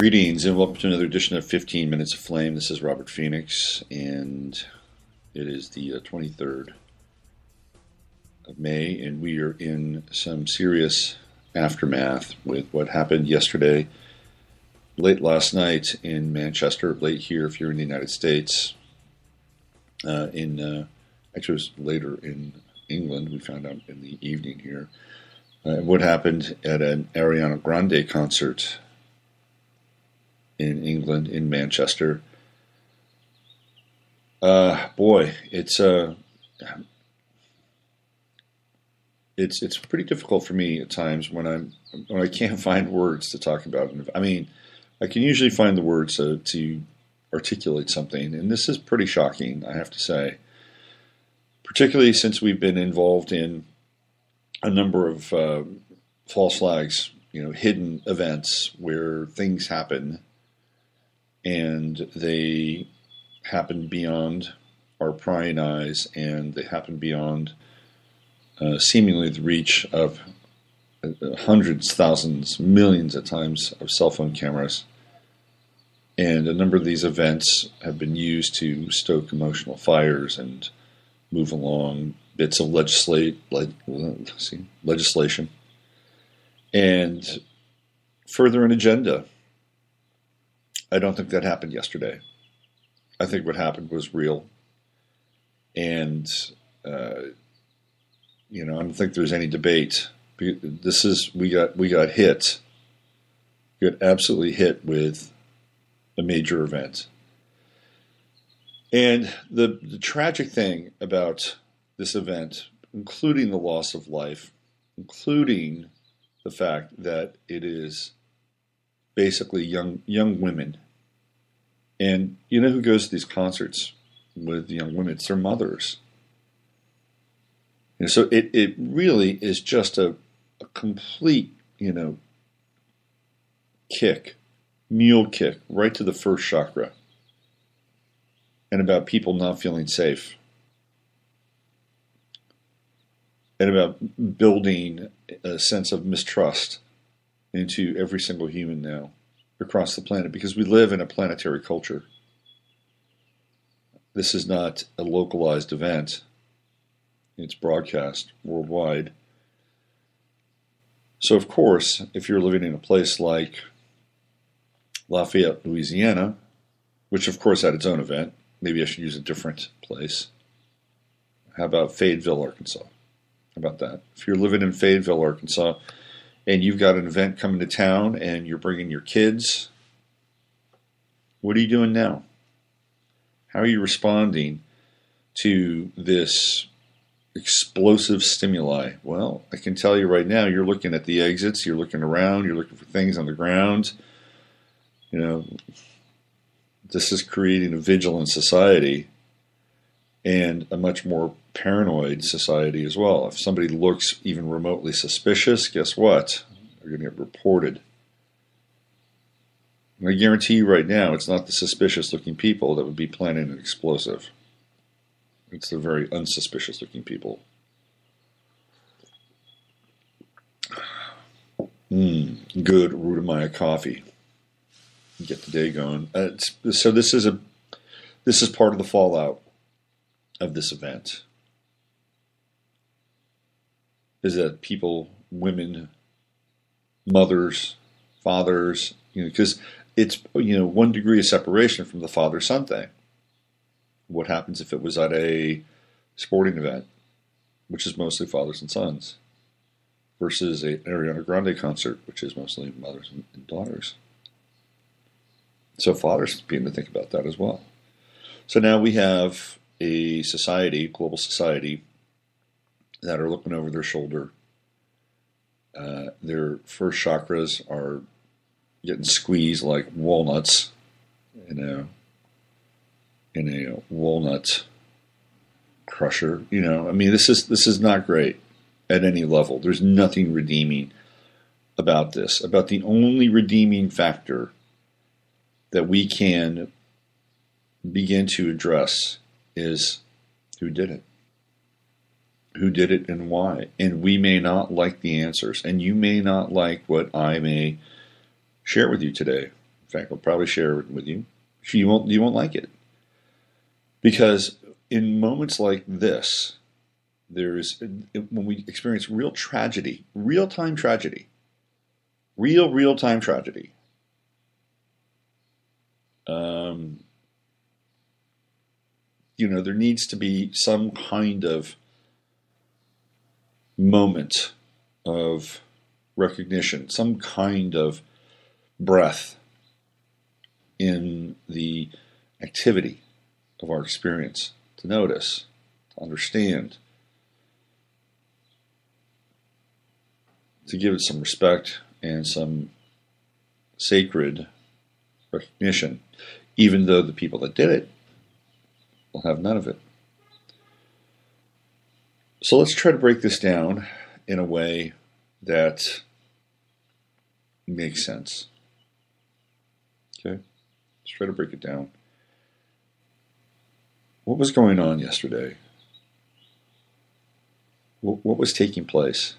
Greetings and welcome to another edition of 15 Minutes of Flame. This is Robert Phoenix, and it is the 23rd of May, and we are in some serious aftermath with what happened yesterday, late last night in Manchester, late here if you're in the United States. Actually, it was later in England. We found out in the evening here. What happened at an Ariana Grande concert in England, in Manchester. It's pretty difficult for me at times when I can't find words to talk about it. I mean, I can usually find the words to articulate something, and this is pretty shocking, I have to say. Particularly since we've been involved in a number of false flags, hidden events where things happen and they happen beyond our prying eyes, and they happen beyond seemingly the reach of hundreds, thousands, millions at times of cell phone cameras. And a number of these events have been used to stoke emotional fires and move along bits of legislation and further an agenda. I don't think that happened yesterday. I think what happened was real. And, I don't think there's any debate. We got hit. We got absolutely hit with a major event. And the tragic thing about this event, including the loss of life, including the fact that it is basically young women. And you know who goes to these concerts with young women? It's their mothers. And so it really is just a complete, mule kick right to the first chakra. And about people not feeling safe. And about building a sense of mistrust into every single human now across the planet, because we live in a planetary culture. This is not a localized event. It's broadcast worldwide. So, of course, if you're living in a place like Lafayette, Louisiana, which of course had its own event, maybe I should use a different place. How about Fayetteville, Arkansas? How about that? If you're living in Fayetteville, Arkansas, and you've got an event coming to town and you're bringing your kids, what are you doing now? How are you responding to this explosive stimuli? Well, I can tell you right now, you're looking at the exits, you're looking around, you're looking for things on the ground. This is creating a vigilant society and a much more paranoid society as well. If somebody looks even remotely suspicious, guess what? They're going to get reported. And I guarantee you right now, it's not the suspicious-looking people that would be planning an explosive. It's the very unsuspicious-looking people. Good Rudamaya coffee. Get the day going. So this is part of the fallout of this event. Is that people, women, mothers, fathers, because it's 1 degree of separation from the father-son thing. What happens if it was at a sporting event, which is mostly fathers and sons, versus an Ariana Grande concert, which is mostly mothers and daughters? So fathers begin to think about that as well. So now we have a society, global society, that are looking over their shoulder. Their first chakras are getting squeezed like walnuts in a walnut crusher. This is not great at any level. There's nothing redeeming about this. About the only redeeming factor that we can begin to address is who did it. Who did it and why? And we may not like the answers, and you may not like what I may share with you today. In fact, I'll probably share it with you. You won't like it. Because in moments like this, when we experience real tragedy, real-time tragedy, real-time tragedy, there needs to be some kind of moment of recognition, some kind of breath in the activity of our experience, to notice, to understand, to give it some respect and some sacred recognition, even though the people that did it will have none of it. So let's try to break this down in a way that makes sense. Okay? Let's try to break it down. What was going on yesterday? What was taking place?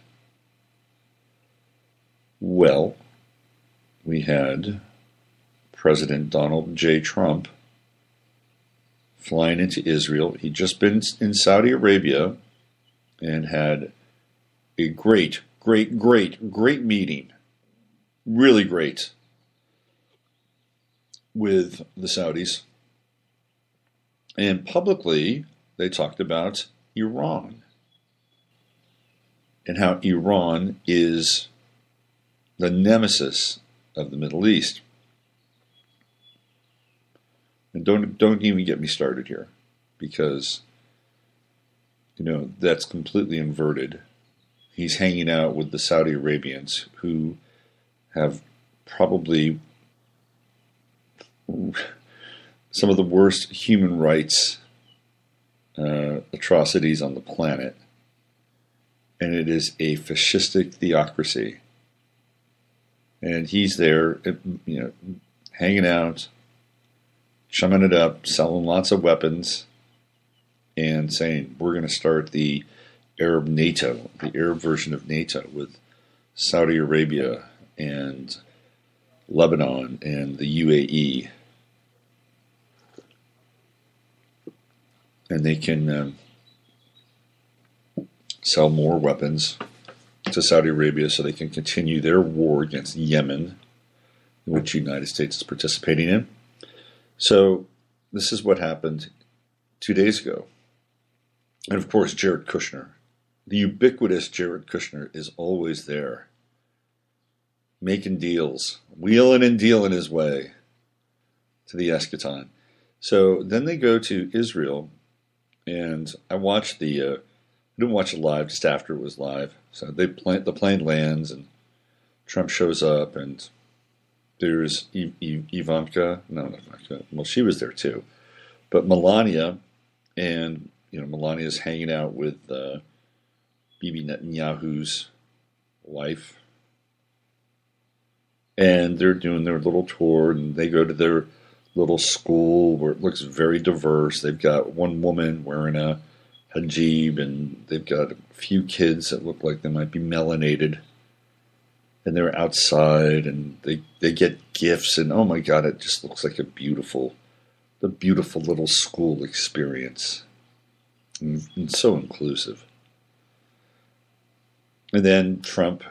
Well, we had President Donald J. Trump flying into Israel. He'd just been in Saudi Arabia and had a great meeting, really great, with the Saudis. And publicly, they talked about Iran and how Iran is the nemesis of the Middle East. And don't even get me started here, because that's completely inverted. He's hanging out with the Saudi Arabians, who have probably some of the worst human rights atrocities on the planet. And it is a fascistic theocracy. And he's there, hanging out, chumming it up, selling lots of weapons, and saying, we're going to start the Arab NATO, the Arab version of NATO, with Saudi Arabia and Lebanon and the UAE. And they can sell more weapons to Saudi Arabia so they can continue their war against Yemen, which the United States is participating in. So this is what happened 2 days ago. And of course, Jared Kushner, the ubiquitous Jared Kushner, is always there, making deals, wheeling and dealing his way to the eschaton. So then they go to Israel, and I watched I didn't watch it live, just after it was live. So the plane lands, and Trump shows up, and there's Ivanka. No, not Ivanka. Well, she was there too. But Melania, and Melania's hanging out with Bibi Netanyahu's wife. And they're doing their little tour, and they go to their little school where it looks very diverse. They've got one woman wearing a hijab, and they've got a few kids that look like they might be melanated. And they're outside, and they get gifts, and oh my God, it just looks like the beautiful little school experience. And so inclusive. And then Trump,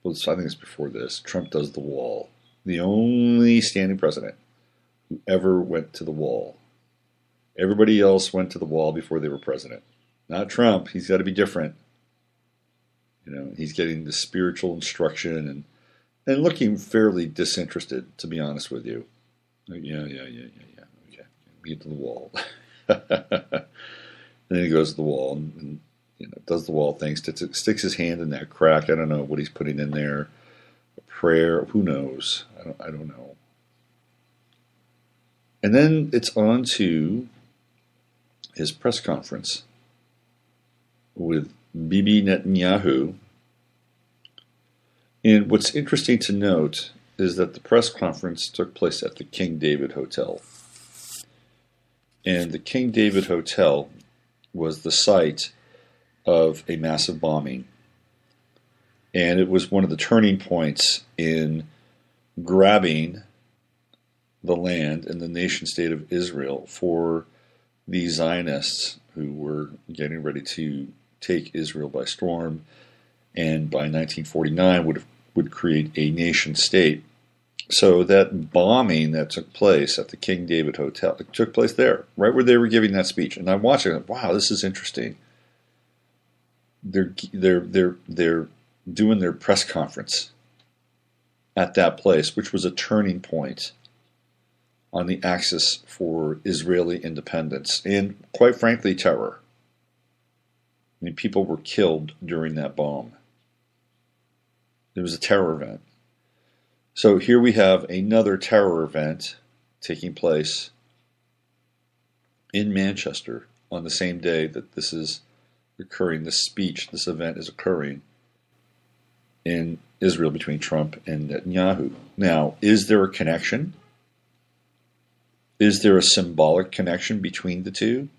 I think it's before this, Trump does the wall. The only standing president who ever went to the wall. Everybody else went to the wall before they were president. Not Trump. He's got to be different. He's getting the spiritual instruction and looking fairly disinterested, to be honest with you. Yeah. Okay, get to the wall. And then he goes to the wall and does the wall thing, sticks his hand in that crack. I don't know what he's putting in there. A prayer, who knows? I don't know. And then it's on to his press conference with Bibi Netanyahu. And what's interesting to note is that the press conference took place at the King David Hotel. And the King David Hotel was the site of a massive bombing. And it was one of the turning points in grabbing the land and the nation state of Israel for the Zionists who were getting ready to take Israel by storm, and by 1949 would create a nation state. So that bombing that took place at the King David Hotel, it took place there, right where they were giving that speech. And I watched it, and wow, this is interesting. They're doing their press conference at that place, which was a turning point on the axis for Israeli independence and, quite frankly, terror. I mean, people were killed during that bomb. It was a terror event. So here we have another terror event taking place in Manchester on the same day that this is occurring, this event is occurring in Israel between Trump and Netanyahu. Now, is there a connection? Is there a symbolic connection between the two?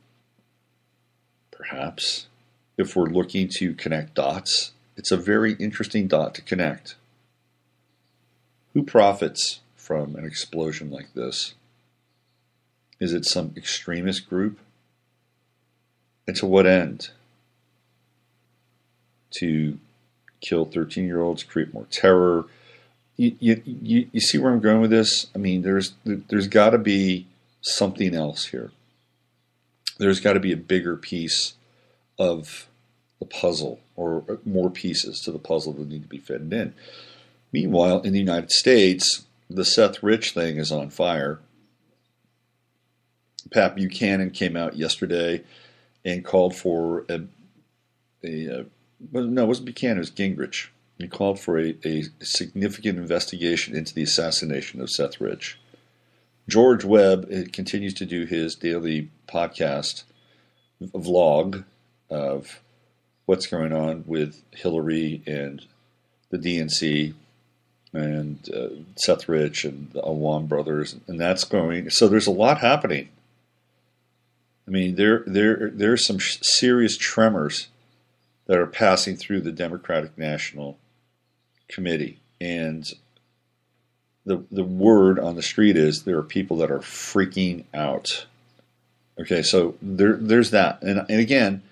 Perhaps. If we're looking to connect dots, it's a very interesting dot to connect. Who profits from an explosion like this? Is it some extremist group? And to what end? To kill 13-year-olds, create more terror. You see where I'm going with this? I mean, there's got to be something else here. There's got to be a bigger piece of the puzzle, or more pieces to the puzzle that need to be fitted in. Meanwhile, in the United States, the Seth Rich thing is on fire. Pat Buchanan came out yesterday and called for no, it wasn't Buchanan, it was Gingrich. He called for a significant investigation into the assassination of Seth Rich. George Webb continues to do his daily podcast vlog of what's going on with Hillary and the DNC and Seth Rich and the Awan brothers, and that's going. So there's a lot happening. I mean, there's some serious tremors that are passing through the Democratic National Committee, and the word on the street is there are people that are freaking out. Okay, so there's that, and again,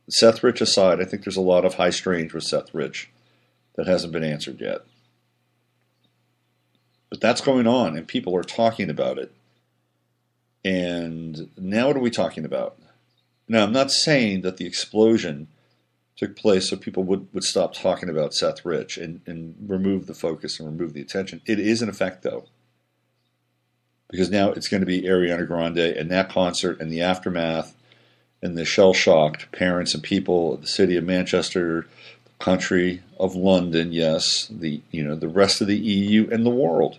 Seth Rich aside, I think there's a lot of high strange with Seth Rich that hasn't been answered yet. But that's going on, and people are talking about it. And now what are we talking about? Now, I'm not saying that the explosion took place so people would stop talking about Seth Rich and remove the focus and remove the attention. It is in effect, though. Because now it's going to be Ariana Grande and that concert and the aftermath and the shell-shocked parents and people of the city of Manchester, the country of London, yes, the rest of the EU and the world.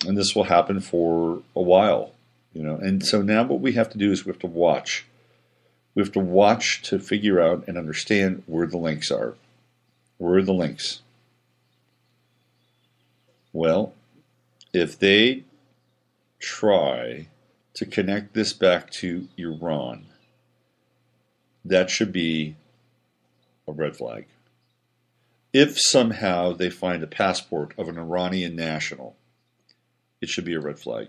And this will happen for a while, And so now what we have to do is we have to watch. We have to watch to figure out and understand where the links are. Where are the links? Well, if they try to connect this back to Iran, that should be a red flag. If somehow they find a passport of an Iranian national, it should be a red flag.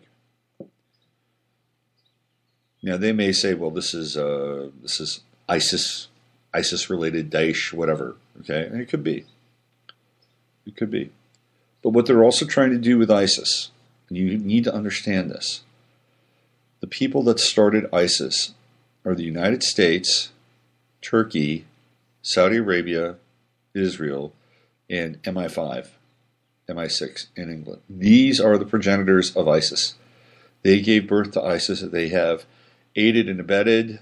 Now they may say, "Well, this is ISIS-related, Daesh, whatever." Okay, and it could be. But what they're also trying to do with ISIS, and you need to understand this: the people that started ISIS are the United States, Turkey, Saudi Arabia, Israel, and MI5, MI6 in England. These are the progenitors of ISIS. They gave birth to ISIS. They have aided and abetted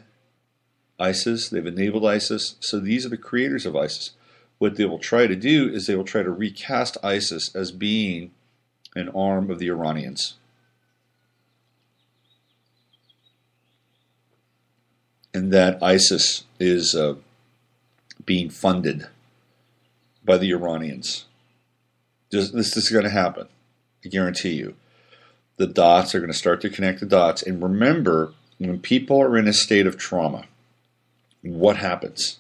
ISIS. They've enabled ISIS. So these are the creators of ISIS. What they will try to do is they will try to recast ISIS as being an arm of the Iranians. And that ISIS is being funded by the Iranians. This is going to happen. I guarantee you. The dots are going to start to connect the dots. And remember, when people are in a state of trauma, what happens?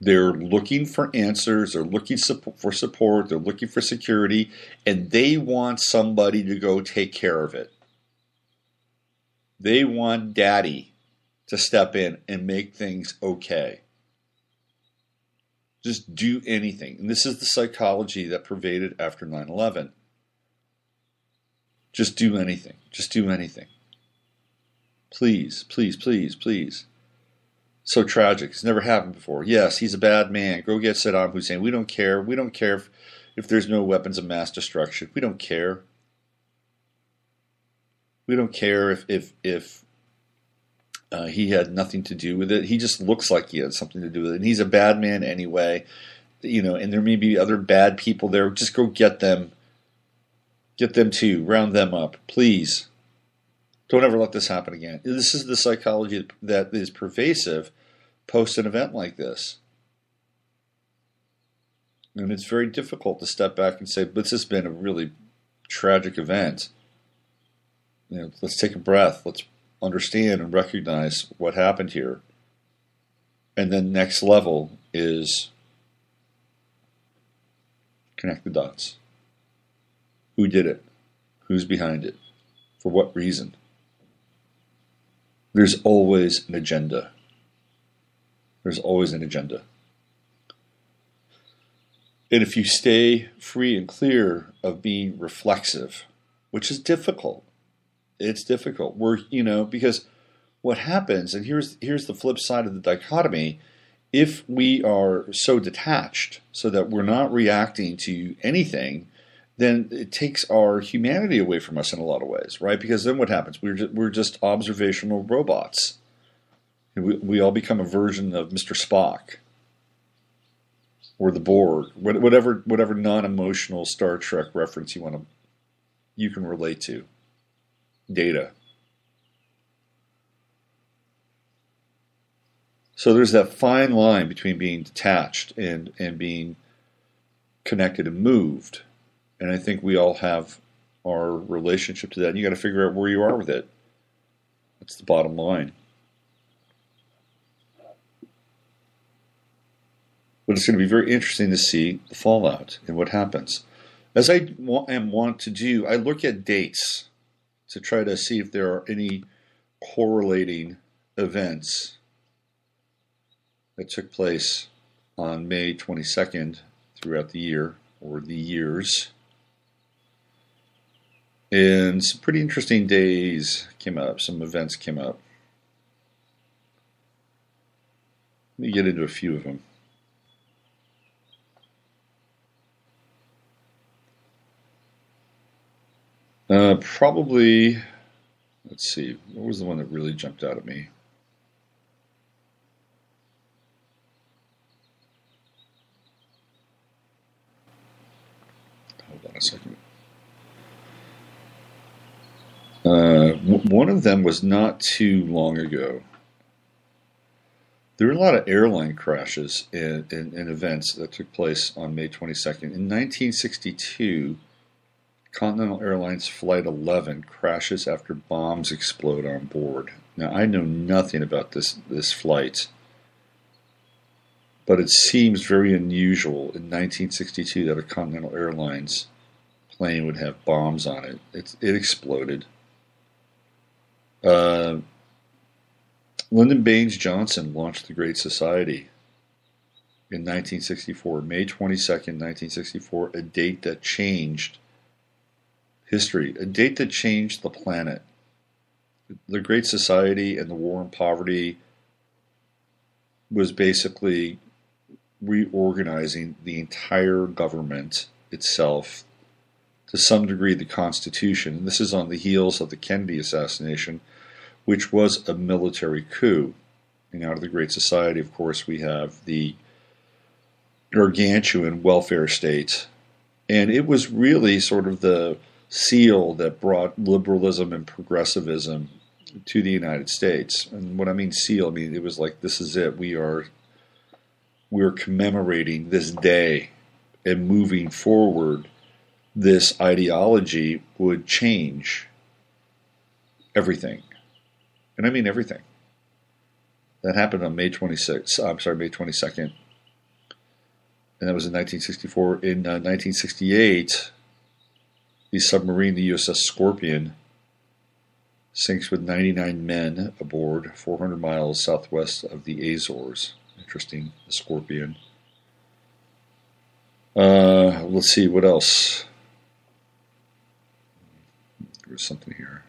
They're looking for answers, they're looking for support, they're looking for security, and they want somebody to go take care of it. They want daddy to step in and make things okay. Just do anything. And this is the psychology that pervaded after 9/11. Just do anything. Just do anything. Please, please, please, please. So tragic. It's never happened before. Yes, he's a bad man. Go get Saddam Hussein. We don't care. We don't care if there's no weapons of mass destruction. We don't care. We don't care if he had nothing to do with it. He just looks like he had something to do with it. And he's a bad man anyway. And there may be other bad people there. Just go get them. Get them too. Round them up. Please. Don't ever let this happen again. This is the psychology that is pervasive post an event like this. And it's very difficult to step back and say, but this has been a really tragic event. Let's take a breath. Let's understand and recognize what happened here. And then next level is connect the dots. Who did it? Who's behind it? For what reason? There's always an agenda. There's always an agenda. And if you stay free and clear of being reflexive, which is difficult, it's difficult. Because what happens, and here's the flip side of the dichotomy, if we are so detached so that we're not reacting to anything, then it takes our humanity away from us in a lot of ways, right? Because then what happens? We're just observational robots. We all become a version of Mr. Spock or the Borg, whatever non-emotional Star Trek reference you can relate to. Data. So there's that fine line between being detached and being connected and moved. And I think we all have our relationship to that. And you got to figure out where you are with it. That's the bottom line. But it's going to be very interesting to see the fallout and what happens. As I want to do, I look at dates to try to see if there are any correlating events that took place on May 22nd throughout the year, or the years. And some pretty interesting days came up, some events came up. Let me get into a few of them. Probably, let's see, what was the one that really jumped out at me? Hold on a second. One of them was not too long ago. There were a lot of airline crashes and events that took place on May 22nd. In 1962, Continental Airlines Flight 11 crashes after bombs explode on board. Now, I know nothing about this flight, but it seems very unusual in 1962 that a Continental Airlines plane would have bombs on it. It exploded. Lyndon Baines Johnson launched the Great Society in 1964, May 22nd, 1964, a date that changed history, a date that changed the planet. The Great Society and the War on Poverty was basically reorganizing the entire government itself, to some degree the Constitution. And this is on the heels of the Kennedy assassination, which was a military coup. And out of the Great Society, of course, we have the gargantuan welfare state. And it was really sort of the seal that brought liberalism and progressivism to the United States. And when I mean seal, I mean it was like, this is it. We are commemorating this day, and moving forward, this ideology would change everything. And I mean everything. That happened on May 22nd. and that was in 1964. In 1968, the submarine, the USS Scorpion, sinks with 99 men aboard 400 miles southwest of the Azores. Interesting, the Scorpion. Let's see, what else? There was something here.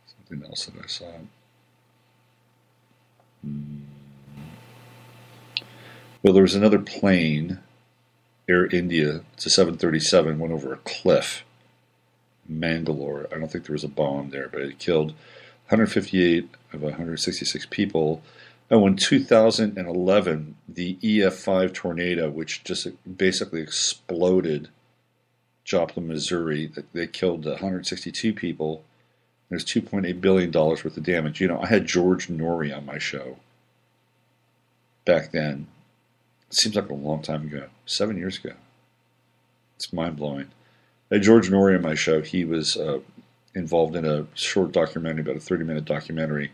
Something else that I saw. Well, there was another plane, Air India, it's a 737, went over a cliff. Mangalore. I don't think there was a bomb there, but it killed 158 of 166 people. Oh, in 2011, the EF5 tornado, which just basically exploded Joplin, Missouri, they killed 162 people. There's $2.8 billion worth of damage. You know, I had George Norrie on my show back then. It seems like a long time ago, 7 years ago. It's mind-blowing. I had George Norrie on my show. He was involved in a short documentary, about a 30-minute documentary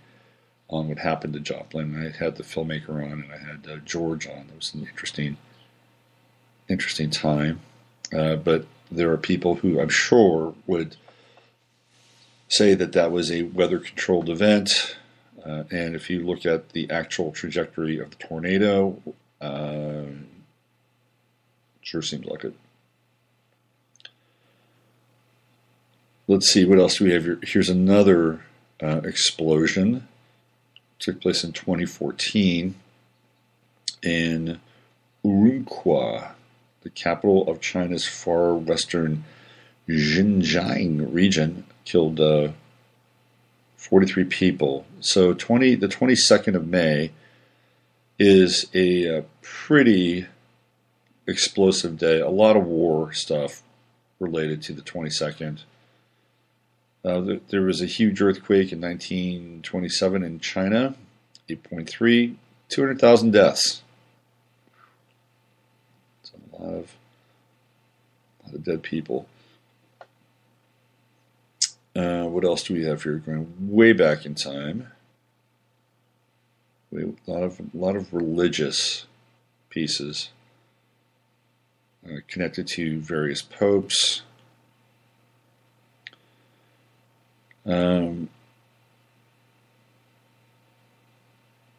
on what happened to Joplin. I had the filmmaker on, and I had George on. It was an interesting time. But there are people who I'm sure would say that that was a weather-controlled event. And if you look at the actual trajectory of the tornado, sure seems like it. Let's see, what else do we have here? Here's another explosion. It took place in 2014 in Urumqi, the capital of China's far western Xinjiang region. Killed 43 people. So the 22nd of May is a pretty explosive day. A lot of war stuff related to the 22nd. There was a huge earthquake in 1927 in China, 8.3, 200,000 deaths. It's a lot of dead people. What else do we have here? Going way back in time. A lot of religious pieces connected to various popes. And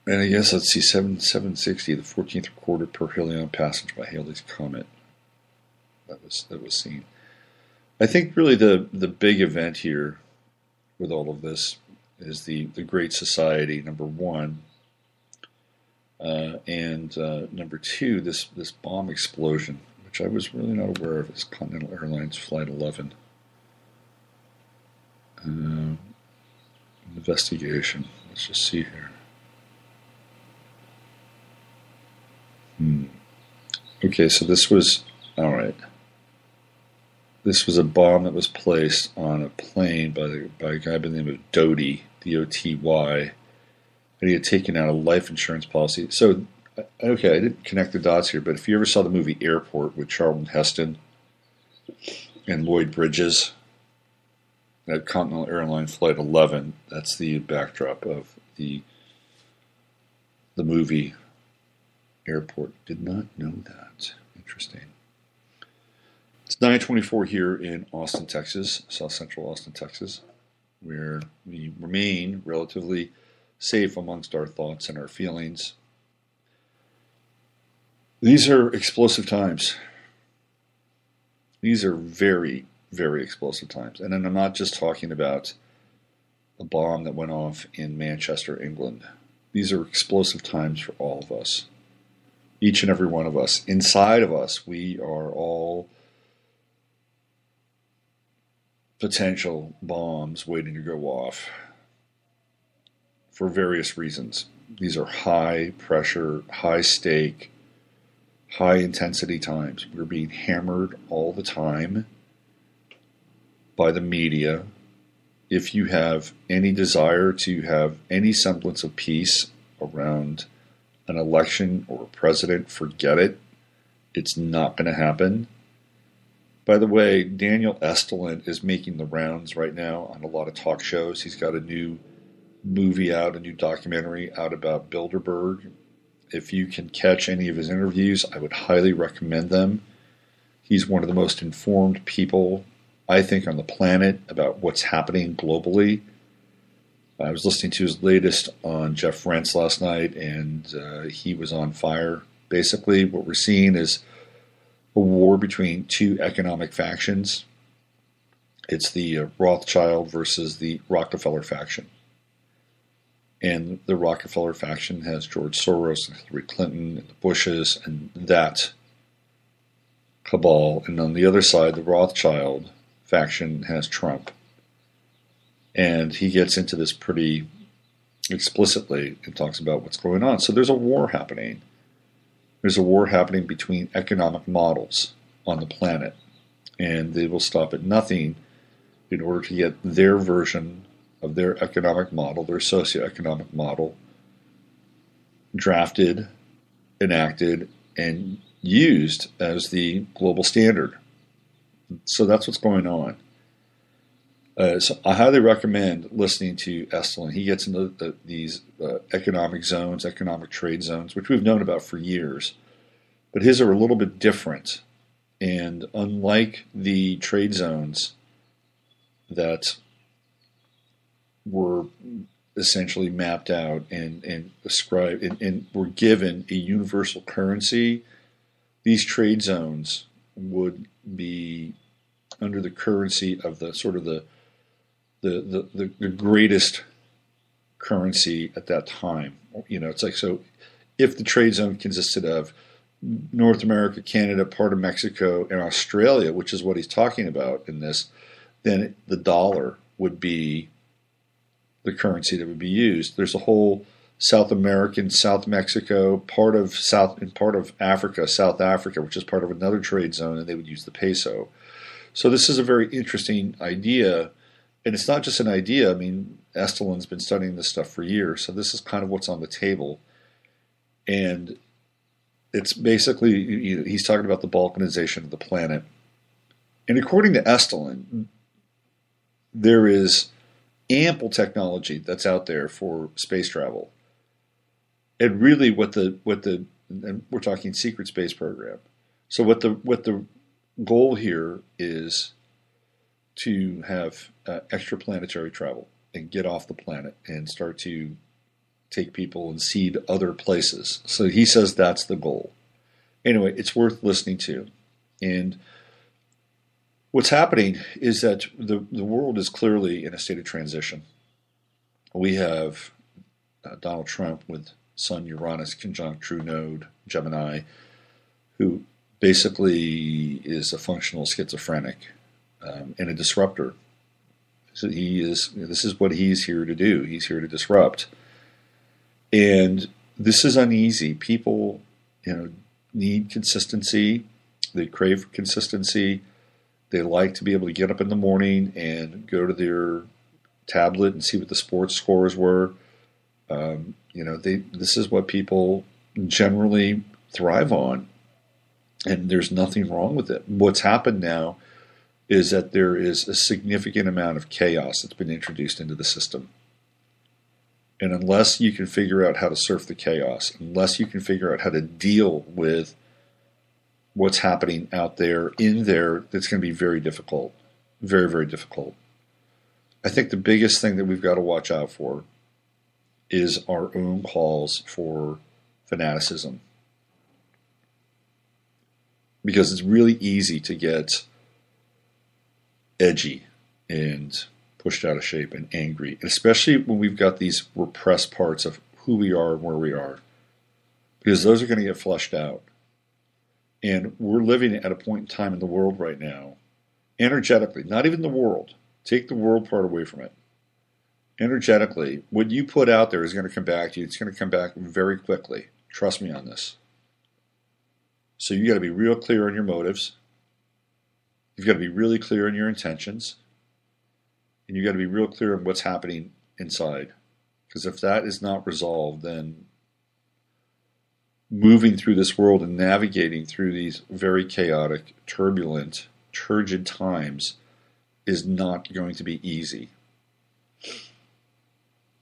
I guess, let's see, 760, the 14th recorded perihelion passage by Halley's Comet. That was seen. I think really the big event here with all of this is the Great Society, number one. And number two, this bomb explosion, which I was really not aware of, is Continental Airlines Flight 11. Investigation. Let's just see here. Okay, so this was, all right. This was a bomb that was placed on a plane by a guy by the name of Doty, D-O-T-Y, and he had taken out a life insurance policy. So, okay, I didn't connect the dots here, but if you ever saw the movie Airport with Charlton Heston and Lloyd Bridges, at Continental Airline Flight 11, that's the backdrop of the movie Airport. Did not know that. Interesting. It's 9:24 here in Austin, Texas, South Central Austin, Texas, where we remain relatively safe amongst our thoughts and our feelings. These are explosive times. These are very, very explosive times. And then I'm not just talking about a bomb that went off in Manchester, England. These are explosive times for all of us. Each and every one of us. Inside of us, we are all potential bombs waiting to go off for various reasons. These are high pressure, high stake, high intensity times. We're being hammered all the time by the media. If you have any desire to have any semblance of peace around an election or a president, forget it. It's not going to happen. By the way, Daniel Estulin is making the rounds right now on a lot of talk shows. He's got a new movie out, a new documentary out about Bilderberg If you can catch any of his interviews, I would highly recommend them. He's one of the most informed people, I think, on the planet about what's happening globally. I was listening to his latest on Jeff Rentz last night, and he was on fire. Basically, what we're seeing is a war between two economic factions. It's the Rothschild versus the Rockefeller faction. And the Rockefeller faction has George Soros and Hillary Clinton and the Bushes and that cabal. And on the other side, the Rothschild faction has Trump. And he gets into this pretty explicitly and talks about what's going on. So there's a war happening. There's a war happening between economic models on the planet. And they will stop at nothing in order to get their version of their economic model, their socioeconomic model, drafted, enacted, and used as the global standard. So that's what's going on. So I highly recommend listening to Estlin. He gets into these economic zones, economic trade zones, which we've known about for years. But his are a little bit different. And unlike the trade zones that were essentially mapped out and ascribed and were given a universal currency, these trade zones would be under the currency of the sort of the greatest currency at that time. You know, it's like, so if the trade zone consisted of North America, Canada, part of Mexico, and Australia, which is what he's talking about in this, then the dollar would be the currency that would be used. There's a whole South American, South Mexico, part of Africa, South Africa, which is part of another trade zone, and they would use the peso. So this is a very interesting idea, and it's not just an idea. I mean, Estelin's been studying this stuff for years, so this is kind of what's on the table. And it's basically, he's talking about the balkanization of the planet. And according to Estlin, there is ample technology that's out there for space travel. And really and we're talking secret space program. So what the goal here is to have extraplanetary travel and get off the planet and start to take people and seed other places. So he says that's the goal. Anyway, it's worth listening to. And what's happening is that the world is clearly in a state of transition. We have Donald Trump with Sun Uranus conjunct True Node Gemini, who basically is a functional schizophrenic and a disruptor. So this is what he's here to do. He's here to disrupt. And this is uneasy. People, need consistency. They crave consistency. They like to be able to get up in the morning and go to their tablet and see what the sports scores were. This is what people generally thrive on, and there's nothing wrong with it. What's happened now is that there is a significant amount of chaos that's been introduced into the system. And unless you can figure out how to surf the chaos, unless you can figure out how to deal with what's happening out there, in there, that's going to be very difficult. Very, very difficult. I think the biggest thing that we've got to watch out for is our own calls for fanaticism. Because it's really easy to get edgy and pushed out of shape and angry, especially when we've got these repressed parts of who we are and where we are, because those are going to get flushed out. And we're living at a point in time in the world right now, energetically, not even the world, take the world part away from it. Energetically, what you put out there is going to come back to you. It's going to come back very quickly. Trust me on this. So you got to be real clear on your motives. You've got to be really clear on your intentions. And you've got to be real clear on what's happening inside. Because if that is not resolved, then moving through this world and navigating through these very chaotic, turbulent, turgid times is not going to be easy.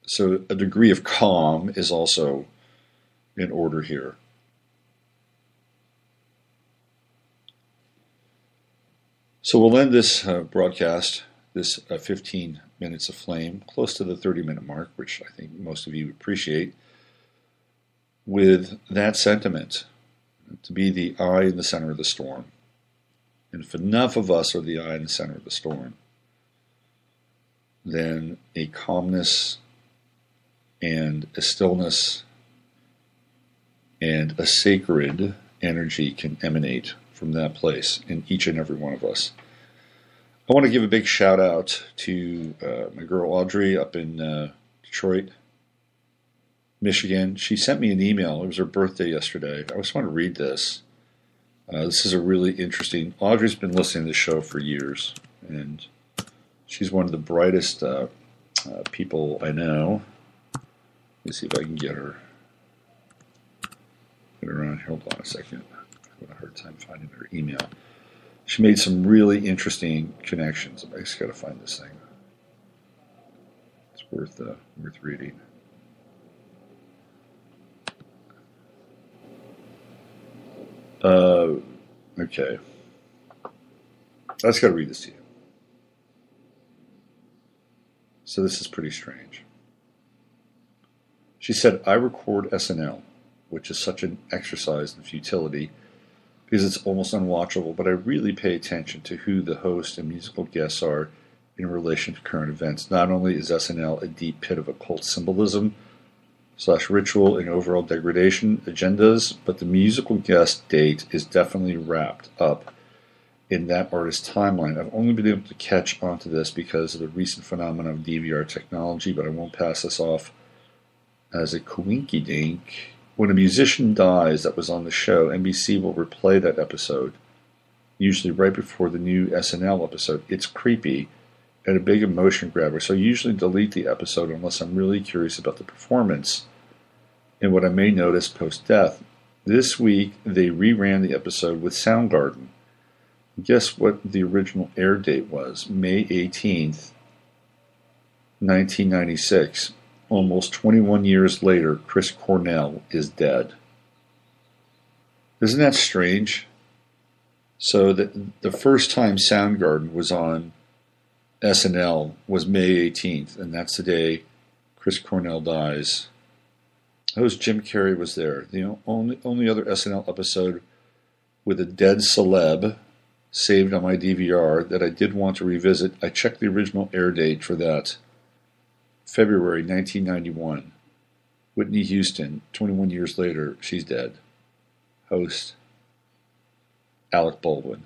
So a degree of calm is also in order here. So we'll end this broadcast, this 15 minutes of flame, close to the 30-minute mark, which I think most of you appreciate, with that sentiment, to be the eye in the center of the storm. And if enough of us are the eye in the center of the storm, then a calmness and a stillness and a sacred energy can emanate from that place in each and every one of us. I want to give a big shout out to my girl Audrey up in Detroit, Michigan. She sent me an email. It was her birthday yesterday. I just want to read this. This is a really interesting... Audrey's been listening to the show for years, and she's one of the brightest people I know. Let me see if I can get her on. Hold on a second. I'm having a hard time finding her email. She made some really interesting connections. I just got to find this thing. It's worth reading. Okay. I just got to read this to you. So this is pretty strange. She said, I record SNL, which is such an exercise in futility because it's almost unwatchable, but I really pay attention to who the host and musical guests are in relation to current events. Not only is SNL a deep pit of occult symbolism / ritual and overall degradation agendas, but the musical guest date is definitely wrapped up in that artist's timeline. I've only been able to catch onto this because of the recent phenomenon of DVR technology, but I won't pass this off as a coinky-dink. When a musician dies that was on the show, NBC will replay that episode, usually right before the new SNL episode. It's creepy and a big emotion grabber, so I usually delete the episode unless I'm really curious about the performance and what I may notice post-death. This week, they reran the episode with Soundgarden. Guess what the original air date was? May 18th, 1996. Almost 21 years later, Chris Cornell is dead. Isn't that strange? So the first time Soundgarden was on SNL was May 18th, and that's the day Chris Cornell dies. Host Jim Carrey was there. The only other SNL episode with a dead celeb saved on my DVR that I did want to revisit. I checked the original air date for that. February 1991. Whitney Houston, 21 years later, she's dead. Host, Alec Baldwin.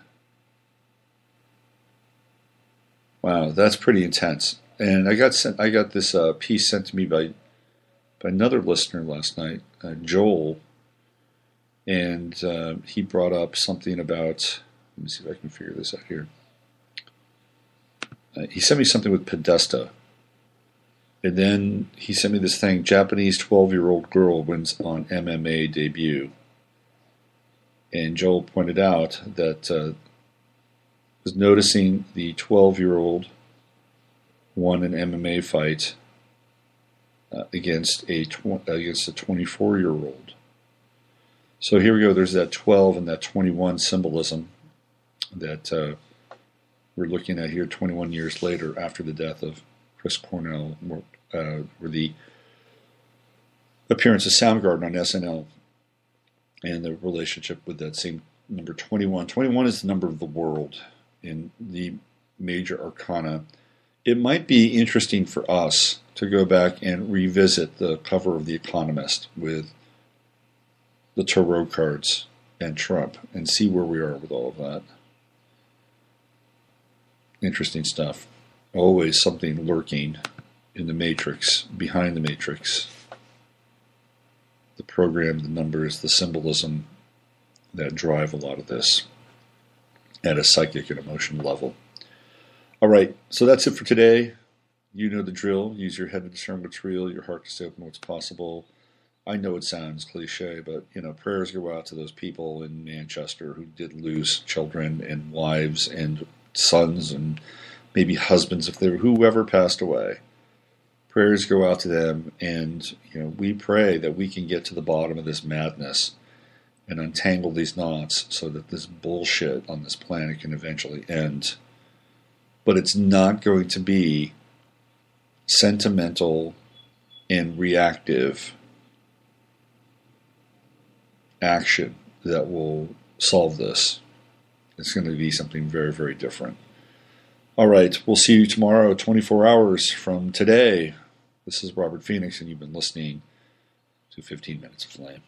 Wow, that's pretty intense. And I got this piece sent to me by another listener last night, Joel, and he brought up something about, let me see if I can figure this out here. He sent me something with Podesta. And then he sent me this thing, Japanese 12-year-old girl wins on MMA debut. And Joel pointed out that was noticing the 12-year-old won an MMA fight against a 24-year-old. So here we go. There's that 12 and that 21 symbolism that we're looking at here 21 years later after the death of Chris Cornell, were the appearance of Soundgarden on SNL and the relationship with that same number 21. 21 is the number of the world in the major arcana. It might be interesting for us to go back and revisit the cover of The Economist with the tarot cards and Trump and see where we are with all of that. Interesting stuff. Always something lurking in the matrix, behind the matrix. The program, the numbers, the symbolism that drive a lot of this at a psychic and emotional level. All right, so that's it for today. You know the drill. Use your head to discern what's real, your heart to stay open what's possible. I know it sounds cliche, but prayers go out to those people in Manchester who did lose children and wives and sons and maybe husbands, if they were whoever passed away. Prayers go out to them, and we pray that we can get to the bottom of this madness and untangle these knots so that this bullshit on this planet can eventually end. But it's not going to be sentimental and reactive action that will solve this. It's going to be something very, very different. All right, we'll see you tomorrow, 24 hours from today. This is Robert Phoenix, and you've been listening to 15 Minutes of Flame.